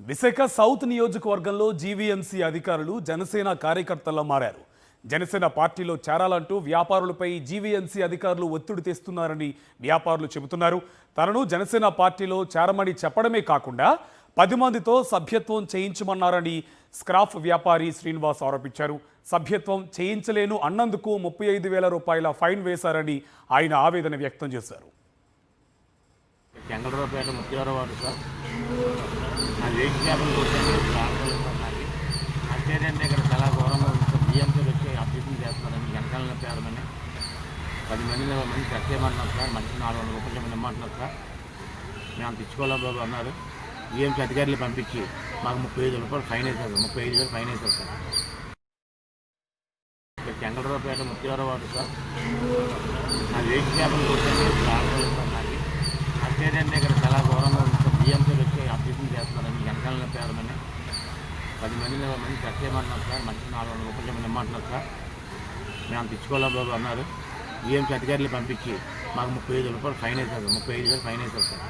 Visakha south నియోజకవర్గంలో GVMC అధికారులు జనసేన కార్యకర్తల్లో మారారు. జనసేన పార్టీలో చేరాలంటూ వ్యాపారులపై జీవీఎంసీ అధికారులు ఒత్తిడి తెస్తున్నారని వ్యాపారులు చెబుతున్నారు. తనను జనసేన పార్టీలో చేరమని చెప్పడమే కాకుండా 10 మందితో సభ్యత్వం చేయించమన్నారని స్క్రాప్ వ్యాపారి శ్రీనివాస్ ఆరోపించారు. సభ్యత్వం చేయించలేను అన్నందుకు 35,000 రూపాయల ఫైన్ వేశారని ఆయన ఆవేదన వ్యక్తం చేశారు. చెంగళరావుపేట ముత్యాలవాడు సార్, నా వెయిట్ చేపలు కొట్టండి ప్రాంతాలు అంతేనంటే ఇక్కడ చాలా ఘోరంగా ఉంటుంది. బియ్యంతో వచ్చి అభ్యర్థన చేస్తున్నారని వెనకాల పేదమని 10 మంది ఖర్చు చేయమంటున్నారు సార్. మనిషి 400 రూపాయలు ఇమ్మంటున్నారు సార్. మేము అంత ఇచ్చుకోలేం బాబు అన్నారు. బియ్యంకి అధికారులు పంపించి మాకు 35,000 రూపాయలు ఫైన్ వేశారు. 35,000 ఫైన్ వేశారు సార్. ఇక్కడ చెంగళరావుపేట ముత్యాలవాడు సార్, నా వెయిట్ చేపలు కొట్టండి ప్రాంతాలు అంతేనంటే ఇక్కడ చాలా ఘోరంగా ఉంటుంది. బియ్యంతో వచ్చి అభ్యర్థన చేస్తున్నారని వెనకాల పేదమని 10 మంది ఖర్చు చేయమంటున్నారు సార్. మనిషి 400 రూపాయలు ఇమ్మంటున్నారు సార్. మేము అంత ఇచ్చుకోలేం బాబు అన్నారు. బియ్యంకి అధికారులు పంపించి మాకు 35,000 రూపాయలు ఫైన్ వేశారు. 35,000 ఫైన్ వేశారు సార్.